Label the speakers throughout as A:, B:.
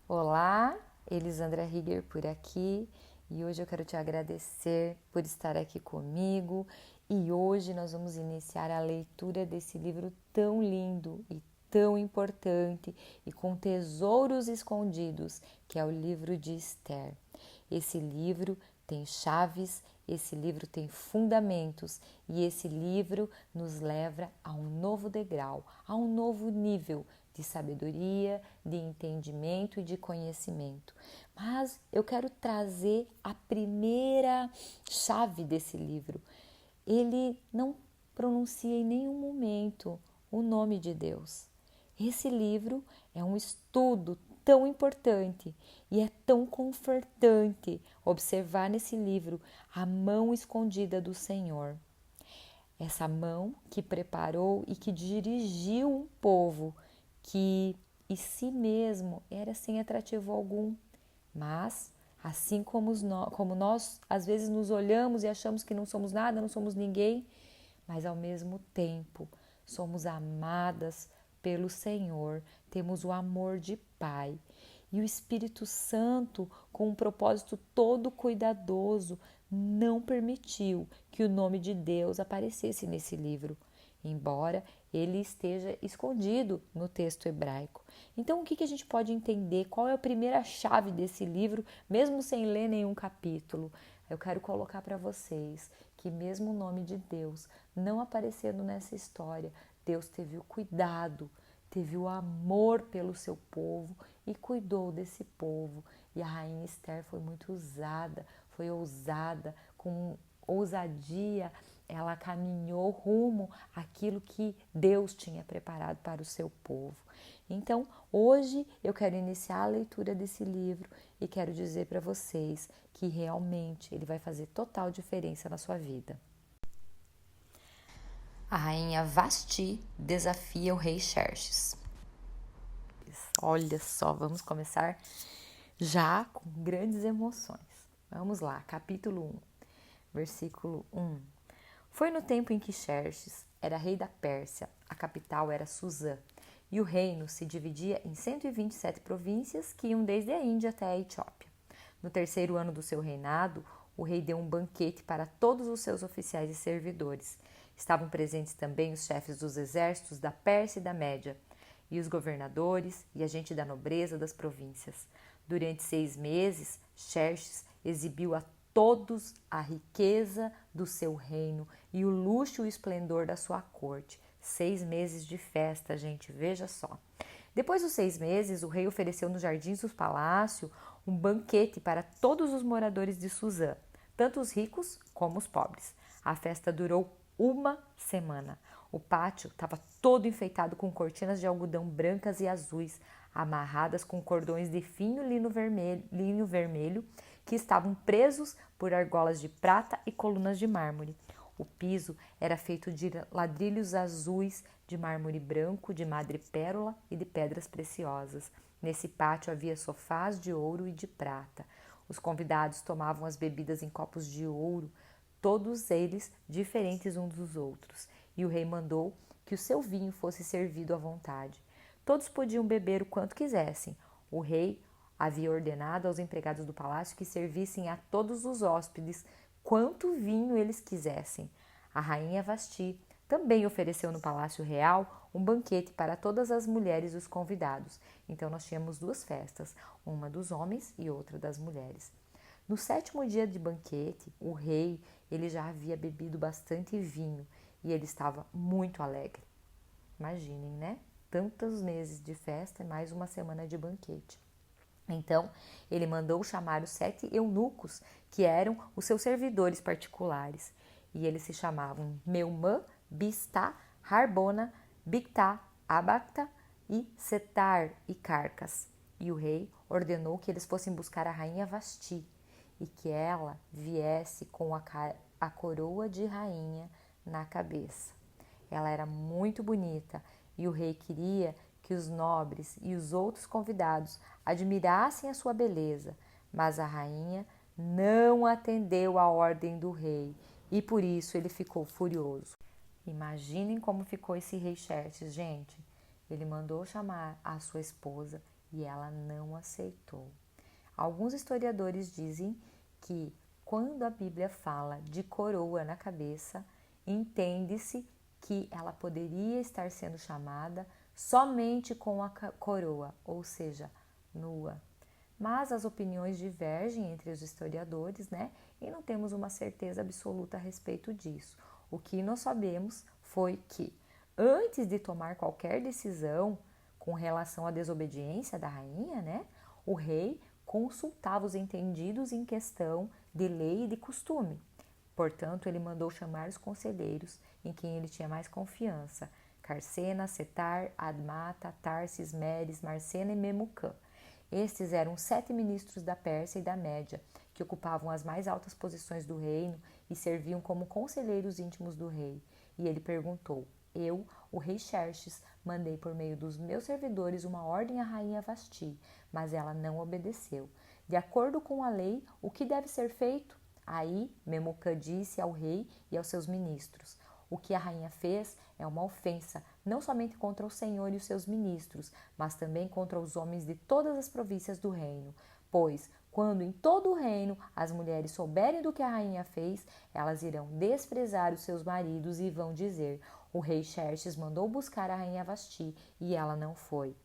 A: Olá, Elisandra Rieger por aqui e hoje eu quero te agradecer por estar aqui comigo e hoje nós vamos iniciar a leitura desse livro tão lindo e tão importante e com tesouros escondidos, que é o livro de Esther. Esse livro tem chaves, esse livro tem fundamentos e esse livro nos leva a um novo degrau, a um novo nível de sabedoria, de entendimento e de conhecimento. Mas eu quero trazer a primeira chave desse livro. Ele não pronuncia em nenhum momento o nome de Deus. Esse livro é um estudo tão importante e é tão confortante observar nesse livro a mão escondida do Senhor. Essa mão que preparou e que dirigiu um povo que em si mesmo era sem atrativo algum, mas assim como nós às vezes nos olhamos e achamos que não somos nada, não somos ninguém, mas ao mesmo tempo somos amadas pelo Senhor, temos o amor de Pai. E o Espírito Santo, com um propósito todo cuidadoso, não permitiu que o nome de Deus aparecesse nesse livro, embora ele esteja escondido no texto hebraico. Então, o que a gente pode entender? Qual é a primeira chave desse livro, mesmo sem ler nenhum capítulo? Eu quero colocar para vocês que mesmo o nome de Deus não aparecendo nessa história, Deus teve o cuidado, teve o amor pelo seu povo e cuidou desse povo. E a rainha Esther foi muito usada, foi ousada, com ousadia, ela caminhou rumo àquilo que Deus tinha preparado para o seu povo. Então, hoje eu quero iniciar a leitura desse livro e quero dizer para vocês que realmente ele vai fazer total diferença na sua vida. A rainha Vasti desafia o rei Xerxes. Olha só, vamos começar já com grandes emoções. Vamos lá, capítulo 1, versículo 1. Foi no tempo em que Xerxes era rei da Pérsia, a capital era Suzã, e o reino se dividia em 127 províncias que iam desde a Índia até a Etiópia. No terceiro ano do seu reinado, o rei deu um banquete para todos os seus oficiais e servidores. Estavam presentes também os chefes dos exércitos da Pérsia e da Média, e os governadores e a gente da nobreza das províncias. Durante 6 meses, Xerxes exibiu a todos a riqueza do seu reino e o luxo e o esplendor da sua corte. 6 meses de festa, gente, veja só. Depois dos 6 meses, o rei ofereceu nos jardins do palácio um banquete para todos os moradores de Suzã, tanto os ricos como os pobres. A festa durou uma semana. O pátio estava todo enfeitado com cortinas de algodão brancas e azuis, amarradas com cordões de fino linho vermelho que estavam presos por argolas de prata e colunas de mármore. O piso era feito de ladrilhos azuis, de mármore branco, de madrepérola e de pedras preciosas. Nesse pátio havia sofás de ouro e de prata. Os convidados tomavam as bebidas em copos de ouro, todos eles diferentes uns dos outros, e o rei mandou que o seu vinho fosse servido à vontade. Todos podiam beber o quanto quisessem. O rei havia ordenado aos empregados do palácio que servissem a todos os hóspedes quanto vinho eles quisessem. A rainha Vasti também ofereceu no Palácio Real um banquete para todas as mulheres e os convidados. Então nós tínhamos 2 festas, uma dos homens e outra das mulheres. No 7º dia de banquete, o rei ele já havia bebido bastante vinho e ele estava muito alegre. Imaginem, né? Tantos meses de festa e mais uma semana de banquete. Então, ele mandou chamar os 7 eunucos, que eram os seus servidores particulares. E eles se chamavam Meumã, Bistá, Harbona, Bictá, Abacta e Setar e Carcas. E o rei ordenou que eles fossem buscar a rainha Vasti e que ela viesse com a coroa de rainha na cabeça. Ela era muito bonita e o rei queria que os nobres e os outros convidados admirassem a sua beleza, mas a rainha não atendeu à ordem do rei e por isso ele ficou furioso. Imaginem como ficou esse rei Xerxes, gente. Ele mandou chamar a sua esposa e ela não aceitou. Alguns historiadores dizem que quando a Bíblia fala de coroa na cabeça, entende-se que ela poderia estar sendo chamada somente com a coroa, ou seja, nua. Mas as opiniões divergem entre os historiadores, né? E não temos uma certeza absoluta a respeito disso. O que nós sabemos foi que, antes de tomar qualquer decisão com relação à desobediência da rainha, né? O rei consultava os entendidos em questão de lei e de costume. Portanto, ele mandou chamar os conselheiros em quem ele tinha mais confiança: Carcena, Setar, Admata, Tarsis, Meres, Marcena e Memucã. Estes eram 7 ministros da Pérsia e da Média, que ocupavam as mais altas posições do reino e serviam como conselheiros íntimos do rei. E ele perguntou: Eu, o rei Xerxes, mandei por meio dos meus servidores uma ordem à rainha Vasti, mas ela não obedeceu. De acordo com a lei, o que deve ser feito? Aí Memucã disse ao rei e aos seus ministros: O que a rainha fez é uma ofensa, não somente contra o Senhor e os seus ministros, mas também contra os homens de todas as províncias do reino. Pois, quando em todo o reino as mulheres souberem do que a rainha fez, elas irão desprezar os seus maridos e vão dizer: O rei Xerxes mandou buscar a rainha Vasti e ela não foi.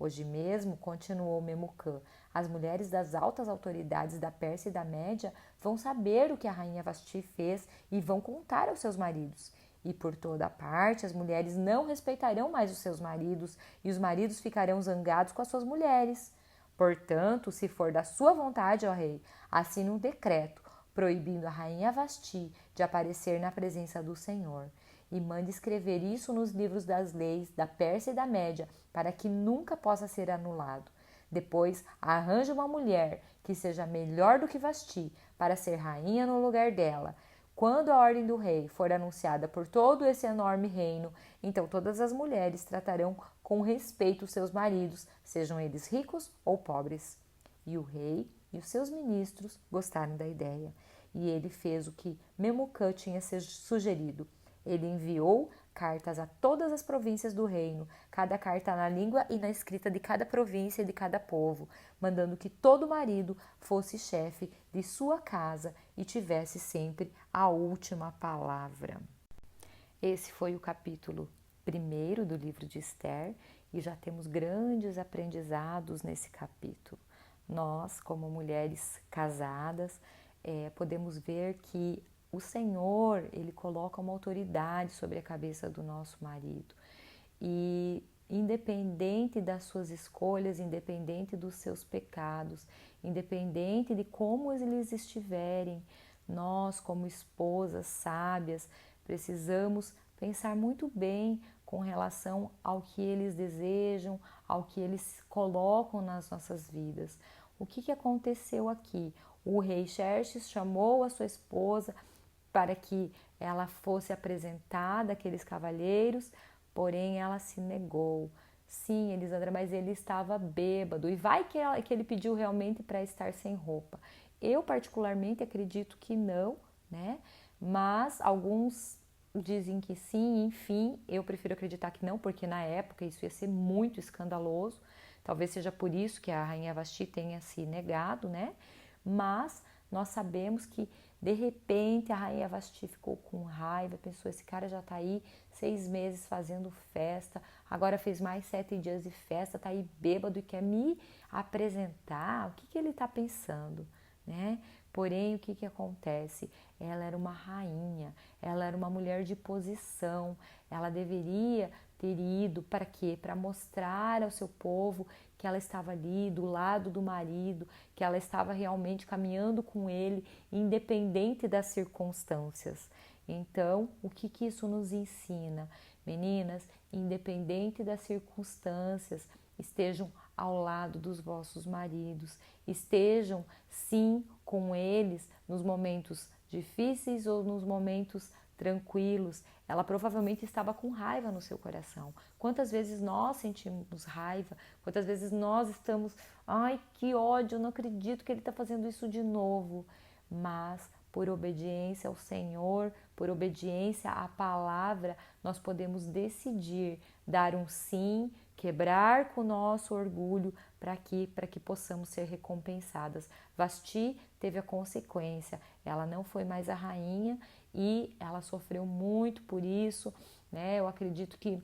A: Hoje mesmo, continuou Memucã, as mulheres das altas autoridades da Pérsia e da Média vão saber o que a rainha Vasti fez e vão contar aos seus maridos. E por toda parte as mulheres não respeitarão mais os seus maridos e os maridos ficarão zangados com as suas mulheres. Portanto, se for da sua vontade, ó rei, assine um decreto proibindo a rainha Vasti de aparecer na presença do Senhor. E mande escrever isso nos livros das leis da Pérsia e da Média, para que nunca possa ser anulado. Depois, arranje uma mulher que seja melhor do que Vasti, para ser rainha no lugar dela. Quando a ordem do rei for anunciada por todo esse enorme reino, então todas as mulheres tratarão com respeito os seus maridos, sejam eles ricos ou pobres. E o rei e os seus ministros gostaram da ideia, e ele fez o que Memucã tinha sugerido. Ele enviou cartas a todas as províncias do reino, cada carta na língua e na escrita de cada província e de cada povo, mandando que todo marido fosse chefe de sua casa e tivesse sempre a última palavra. Esse foi o capítulo 1 do livro de Esther e já temos grandes aprendizados nesse capítulo. Nós, como mulheres casadas, podemos ver que o Senhor, Ele coloca uma autoridade sobre a cabeça do nosso marido. E independente das suas escolhas, independente dos seus pecados, independente de como eles estiverem, nós, como esposas sábias, precisamos pensar muito bem com relação ao que eles desejam, ao que eles colocam nas nossas vidas. O que aconteceu aqui? O rei Xerxes chamou a sua esposa para que ela fosse apresentada àqueles cavalheiros, porém ela se negou. Sim, Elisandra, mas ele estava bêbado. E vai que ele pediu realmente para estar sem roupa. Eu particularmente acredito que não, né? Mas alguns dizem que sim, enfim, eu prefiro acreditar que não, porque na época isso ia ser muito escandaloso. Talvez seja por isso que a rainha Vasti tenha se negado, né? Mas nós sabemos que de repente a rainha Vasti ficou com raiva, pensou: esse cara já tá aí 6 meses fazendo festa, agora fez mais 7 dias de festa, tá aí bêbado e quer me apresentar. O que ele tá pensando, né? Porém, o que acontece? Ela era uma rainha, ela era uma mulher de posição, ela deveria ter ido para quê? Para mostrar ao seu povo que ela estava ali do lado do marido, que ela estava realmente caminhando com ele, independente das circunstâncias. Então, o que isso nos ensina? Meninas, independente das circunstâncias, estejam ao lado dos vossos maridos, estejam sim com eles nos momentos difíceis ou nos momentos tranquilos. Ela provavelmente estava com raiva no seu coração. Quantas vezes nós sentimos raiva? Quantas vezes nós estamos: ai, que ódio, eu não acredito que ele está fazendo isso de novo. Mas por obediência ao Senhor, por obediência à palavra, nós podemos decidir dar um sim, quebrar com o nosso orgulho para que possamos ser recompensadas. Vasti teve a consequência, ela não foi mais a rainha e ela sofreu muito por isso, né? Eu acredito que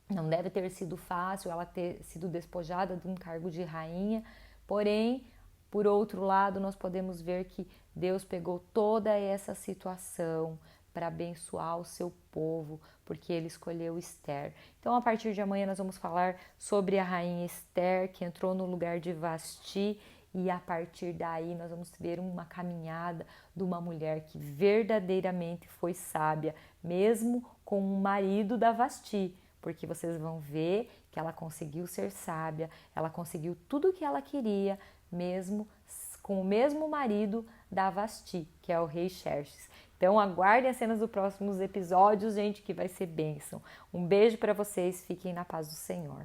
A: não deve ter sido fácil ela ter sido despojada de um cargo de rainha, porém, por outro lado, nós podemos ver que Deus pegou toda essa situação para abençoar o seu povo, porque ele escolheu Esther. Então, a partir de amanhã, nós vamos falar sobre a rainha Esther, que entrou no lugar de Vasti, e a partir daí nós vamos ver uma caminhada de uma mulher que verdadeiramente foi sábia, mesmo com o marido da Vasti, porque vocês vão ver que ela conseguiu ser sábia, ela conseguiu tudo o que ela queria, mesmo com o mesmo marido da Vasti, que é o rei Xerxes. Então aguardem as cenas dos próximos episódios, gente, que vai ser bênção. Um beijo para vocês, fiquem na paz do Senhor.